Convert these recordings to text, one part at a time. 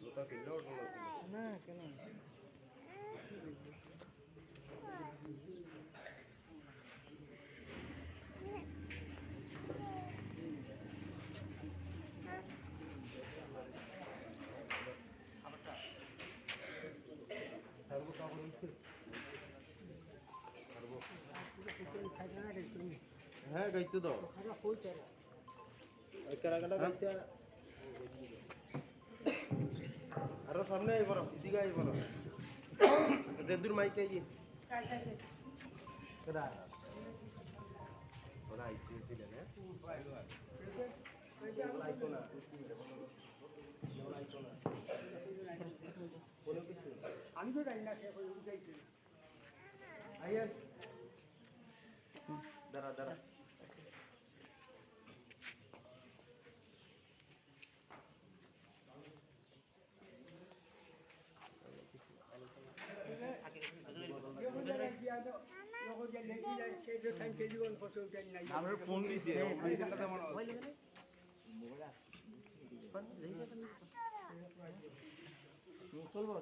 জুতা কিনলে ওঠো না কেন হ্যাঁ গাইতে দাও আরো সামনে আই বড় এদিকে আই বড় জেদুর মাইক আই কেডা ওরা আইসি ছিলেন হ্যাঁ আইসো না আমি তো জানি না কে উঠাইছে আইয়েন দাঁড়া দাঁড়া আমার ফোন দিছে চলবো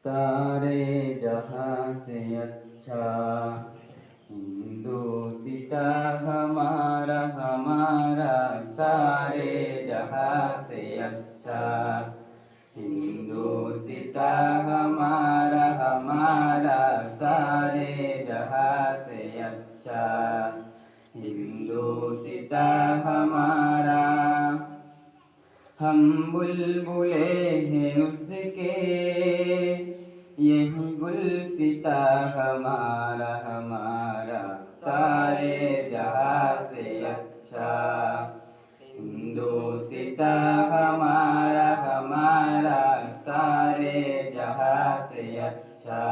सारे जहां से अच्छा हिंदुस्ता हमारा हमारा सारे जहां से अच्छा हिंदुस्ता हमारा हमारा सारे जहां से अच्छा हिंदुस्ता हमारा हम बुलबुले हैं उसके यही गुलसिता हमारा हमारा सारे जहां से अच्छा हिंदुस्ता हमारा हमारा सारे जहां से अच्छा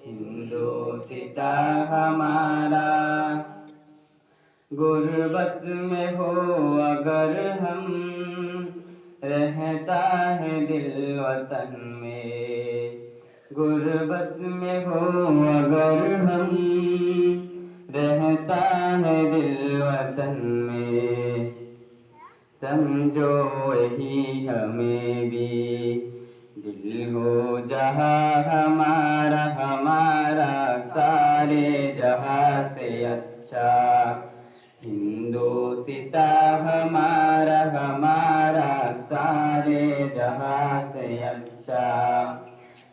हिंदुस्ता हमारा गुर्बत में हो अगर हम रहता है दिल वतन में गुर्बत में हो अगर हम रहता है दिल वतन में समझो यही हमें भी दिल हो जहाँ हमारा हमारा सारे जहाँ से अच्छा हिंदुस्ता हमारा हमारा सारे जहाँ से अच्छा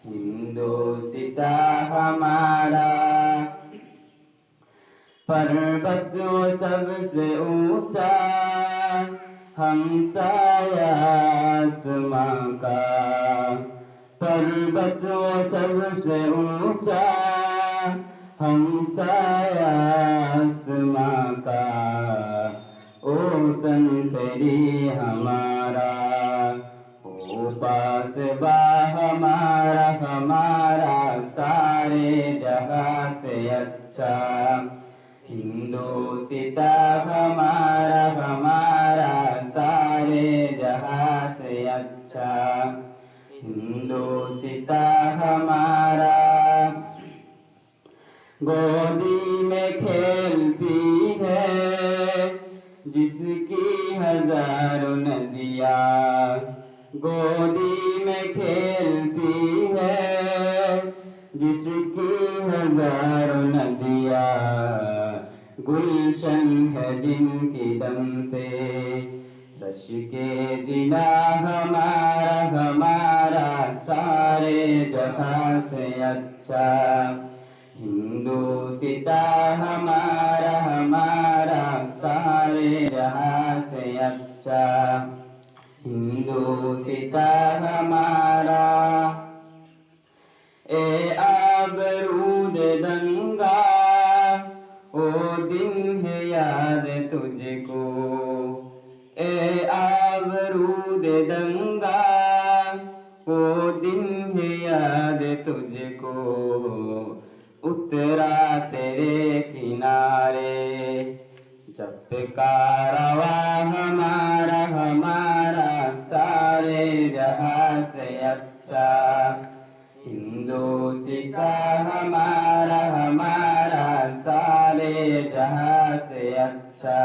हिंदुस्ता हमारा पर्वत वो सबसे ऊंचा हमसाया आसमां का पर्वत वो सबसे ऊंचा हमसाया आसमां का ओसन तेरी हमारा ओ पास बा हमारा हमारा सारे जहां से अच्छा हिंदुस्ता हमारा हमारा सारे जहां से अच्छा हिंदुस्ता हमारा गोदी में खेलती है जिसकी हजारों नदियाँ गोदी में खेलती है जिसकी हजारों नदियाँ गुलशन है जिनकी दम से रश के जिना हमारा हमारा सारे जहां से अच्छा हिंदुस्ता हमारा हमारा सारे जहां से अच्छा हिंदुस्ता हमारा ए आबरूद दंगा ओ दिन है याद तुझको ए आबरूद दंगा ओ दिन याद तुझको उतरा तेरे किनारे। जब कारवा हमारा हमारा सारे जहां से अच्छा, हिंदोसिता हमारा हमारा सारे जहां से अच्छा,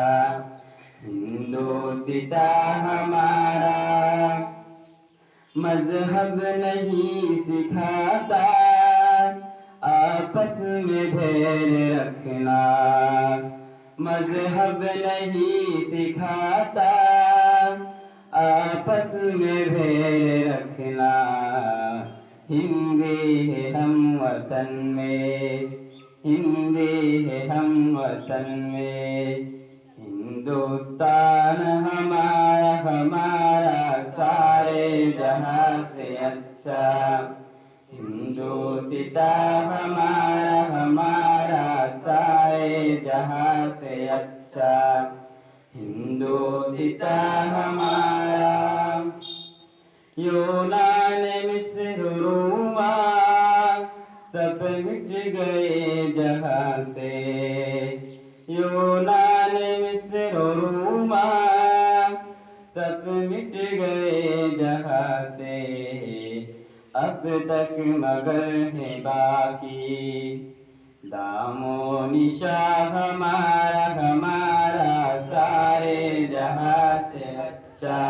हिंदोसिता हमारा। मजहब नहीं सिखाता आपस में बैर रखना, मजहब नहीं सिखाता आपस में बैर रखना। हिंदी है हम वतन में, हिंदी है हम वतन में, हिंदुस्तान हमारा हमारा सारे जहां से अच्छा, हिंदुस्ता हमारा हमारा सारे जहां से अच्छा, हिंदुस्ता हमारा। यूनान मिस्र रोमा सब मिट गए जहां से, यूनान मिस्र रोमा सब मिट गए जहां से। अब तक मगर है बाकी दामो निशा हमारा हमारा सारे जहां से अच्छा,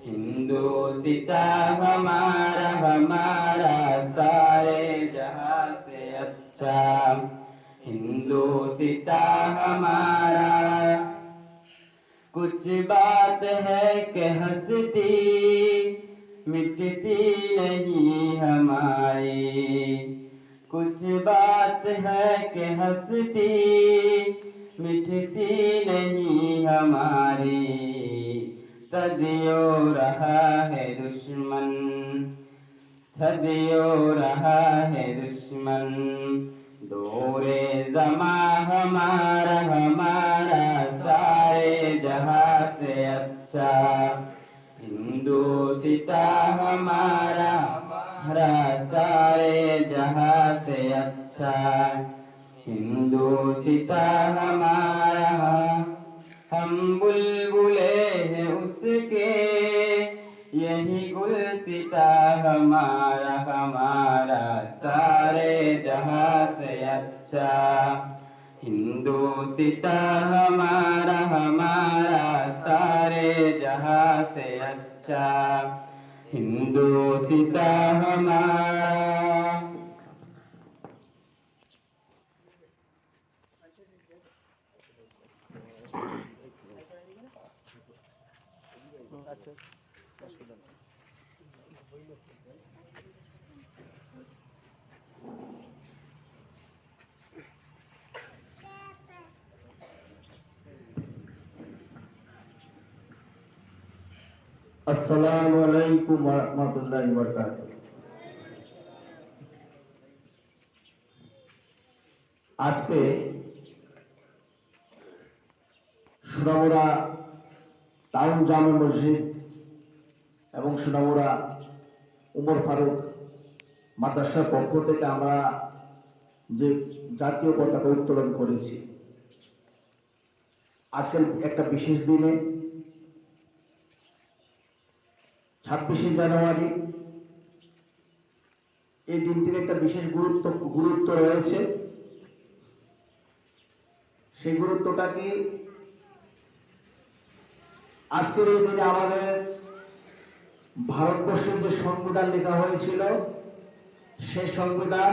हिंदुस्ता हमारा हमारा सारे जहां से अच्छा, हिंदुस्ता हमारा। कुछ बात है कि हंसती मिटती नहीं हमारी, कुछ बात है कि हंसती मिटती नहीं हमारी। सदियों रहा है दुश्मन, सदियों रहा है दुश्मन, दौरे ज़मा हमारा हमारा सारे जहां से अच्छा, हिंदुस्ता हमारा हमारा सारे जहां से अच्छा, हिंदुस्ता हमारा। हम बुलबुले हैं उसके यही गुलसिता हमारा हमारा सारे जहां से अच्छा, हिंदुस्ता हमारा हमारा सारे जहां से अच्छा, हिंदुस्ता हमारा। আচ্ছা অসুবিধা নেই। আসসালামু আলাইকুম ওয়া রাহমাতুল্লাহি ওয়া বারাকাতুহু। আজকে সোনামুড়া টাউন জামে মসজিদ এবং সোনামুড়া উমর ফারুক মাদ্রাসার পক্ষ থেকে আমরা যে জাতীয় পতাকা উত্তোলন করেছি, আজকের একটা বিশেষ দিনে 26শে জানুয়ারি, এই দিনটির একটা বিশেষ গুরুত্ব রয়েছে। সেই গুরুত্বটা কি, আজকের এই দিনে আমাদের ভারতবর্ষের যে সংবিধান লেখা হয়েছিল সেই সংবিধান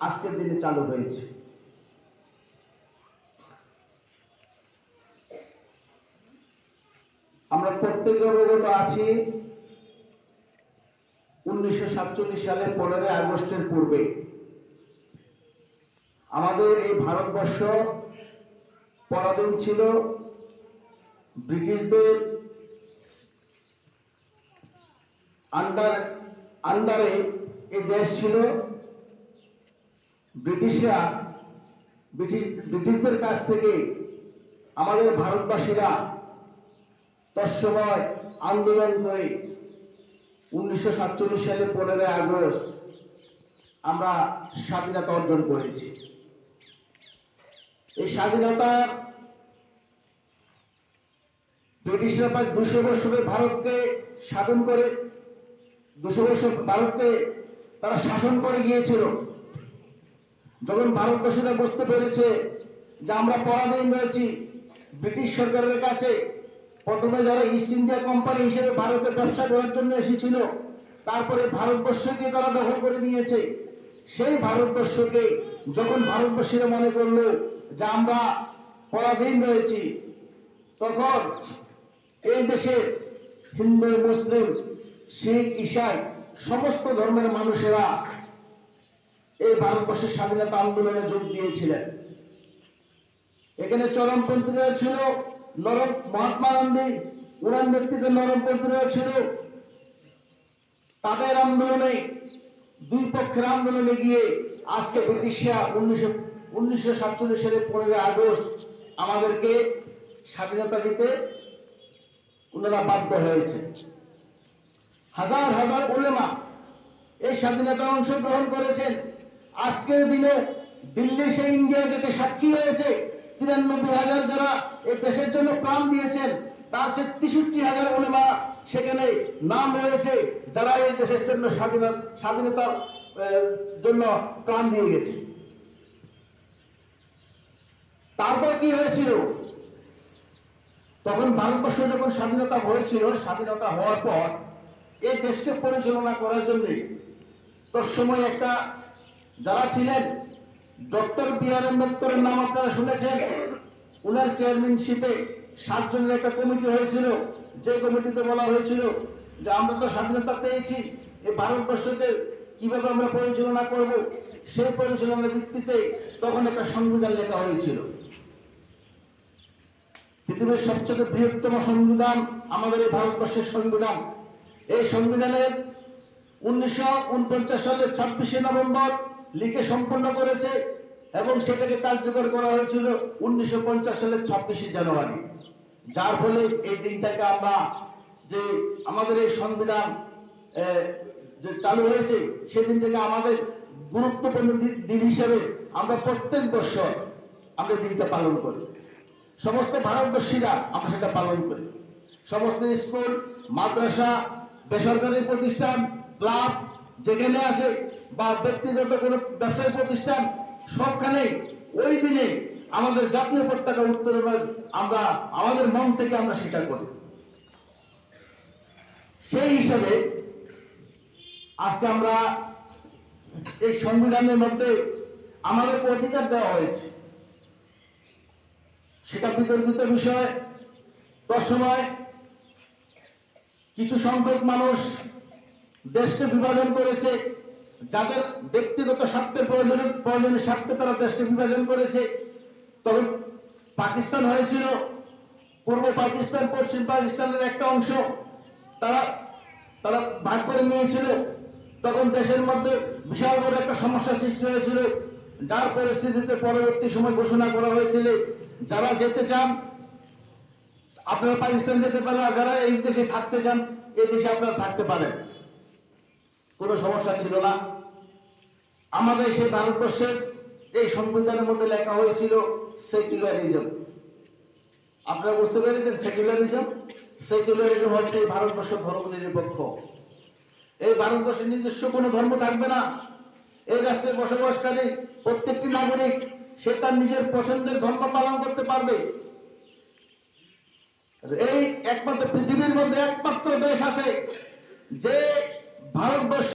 আজকের দিনে চালু হয়েছে। আমরা প্রত্যেকে অবগত আছি 1947 সালে 15 আগস্টের পূর্বে আমাদের এই ভারতবর্ষ পরাধীন ছিল ব্রিটিশদের আন্ডারে। এই দেশ ছিল ব্রিটিশদের কাছ থেকে আমাদের ভারতবাসীরা তৎসময় আন্দোলন করে 1947 সালে 15 আগস্ট আমরা স্বাধীনতা অর্জন করেছি। এই স্বাধীনতা ব্রিটিশরা প্রায় 200 বছর ভারতকে স্বাধীন করে, 200 বছর ভারতকে তারা শাসন করে গিয়েছিল। যখন ভারতবাসীরা বুঝতে পেরেছে যে আমরা পরাধীন রয়েছি ব্রিটিশ সরকারের কাছে, প্রথমে যারা ইস্ট ইন্ডিয়া কোম্পানি হিসেবে ভারতে ব্যবসা করার জন্য এসেছিল, তারপরে ভারতবর্ষকে তারা দখল করে নিয়েছে। সেই ভারতবর্ষকে যখন ভারতবাসীরা মনে করলো যে আমরা পরাধীন রয়েছি, তখন এই দেশে হিন্দু, মুসলিম, শিখ, ঈসাই সমস্ত ধর্মের মানুষেরা এই ভারতবর্ষের স্বাধীনতা আন্দোলনে যোগ দিয়েছিলেন। এখানে চরমপন্থীরা ছিল, মহাত্মা গান্ধী ওনার নেতৃত্বে নরমপন্থীরা ছিল। তাদের আন্দোলনে, দুই পক্ষের আন্দোলনে গিয়ে আজকে ব্রিটিশরা 1947 সালে 15 আগস্ট আমাদেরকে স্বাধীনতা দিতে ওনারা বাধ্য হয়েছে। হাজার হাজার উলেমা এই স্বাধীনতায় অংশগ্রহণ করেছেন। আজকের দিনে দিল্লি সেই ইন্ডিয়া গেটে সাক্ষী হয়েছে 93,000 যারা এই দেশের জন্য প্রাণ দিয়েছেন, তার চেয়ে 63,000 উলেমা সেখানে নাম রয়েছে যারা এই দেশের জন্য স্বাধীনতার জন্য প্রাণ দিয়ে গেছে। তারপর কি হয়েছিল? তখন ভারতবর্ষ যখন স্বাধীনতা হয়েছিল, স্বাধীনতা হওয়ার পর এই দেশকে পরিচালনা করার জন্য তোর সময় একটা যারা ছিলেন, ডক্টর বি.আর. আম্বেদকরের নাম আপনারা শুনেছেন। উনার চেয়ারম্যানশিপে 7 জনের একটা কমিটি হয়েছিল, যে কমিটিতে বলা হয়েছিল যে আমরা তো স্বাধীনতা পেয়েছি, এই ভারতবর্ষকে কিভাবে আমরা পরিচালনা করব, সেই পরিচালনার ভিত্তিতে তখন একটা সংবিধান লেখা হয়েছিল। পৃথিবীর সবচেয়ে বৃহত্তম সংবিধান আমাদের এই ভারতবর্ষের সংবিধান। এই সংবিধানের 1949 সালের 26শে নভেম্বর লিখে সম্পন্ন করেছে এবং সেটাকে কার্যকর করা হয়েছিল 1950 সালের 26শে জানুয়ারি। যার ফলে এই দিনটাকে আমরা, যে আমাদের এই সংবিধান যে চালু হয়েছে, সেদিন থেকে আমাদের গুরুত্বপূর্ণ দিন হিসেবে আমরা প্রত্যেক বছর আমরা দিনটা পালন করি। সমস্ত ভারতবর্ষীরা আমরা সেটা পালন করি। সমস্ত স্কুল, মাদ্রাসা, বেসরকারি প্রতিষ্ঠান, ক্লাব যেখানে আছে বা ব্যক্তিগত কোনো ব্যবসায়ী প্রতিষ্ঠান, সবখানেই ওই দিনে আমাদের জাতীয় পতাকা উত্তোলন আমরা আমাদের মন থেকে আমরা স্বীকার করি। সেই হিসাবে আজকে আমরা এই সংবিধানের মধ্যে আমাদের অধিকার দেওয়া হয়েছে, সেটা বিতর্কিত বিষয়। তৎসময় কিছু সংখ্যক মানুষ দেশকে বিভাজন করেছে, যাদের ব্যক্তিগত স্বার্থের প্রয়োজনের স্বার্থে তারা দেশকে বিভাজন করেছে। তখন পাকিস্তান হয়েছিল, পূর্ব পাকিস্তান পশ্চিম পাকিস্তানের একটা অংশ তারা ভাগ করে নিয়েছিল। তখন দেশের মধ্যে বিশাল বড় একটা সমস্যা সৃষ্টি হয়েছিল, যার পরিস্থিতিতে পরবর্তী সময় ঘোষণা করা হয়েছিল যারা যেতে চান আপনারা পাকিস্তান যেতে পারেন, আর যারা এই দেশে থাকতে চান এই দেশে আপনারা থাকতে পারেন, কোনো সমস্যা ছিল না। আমাদের সেই ভারতবর্ষের এই সংবিধানের মধ্যে লেখা হয়েছিল সেকুলারিজম। আপনারা বুঝতে পেরেছেন সেকুলারিজম? সেকুলারিজম হচ্ছে ভারতবর্ষ ধর্ম নিরপেক্ষ। এই ভারতবর্ষের নিজস্ব কোনো ধর্ম থাকবে না। এই রাষ্ট্রে বসবাসকারী প্রত্যেকটি নাগরিক সে তার নিজের পছন্দের ধর্ম পালন করতে পারবে। এই একমাত্র পৃথিবীর মধ্যে একমাত্র দেশ আছে যে ভারতবর্ষ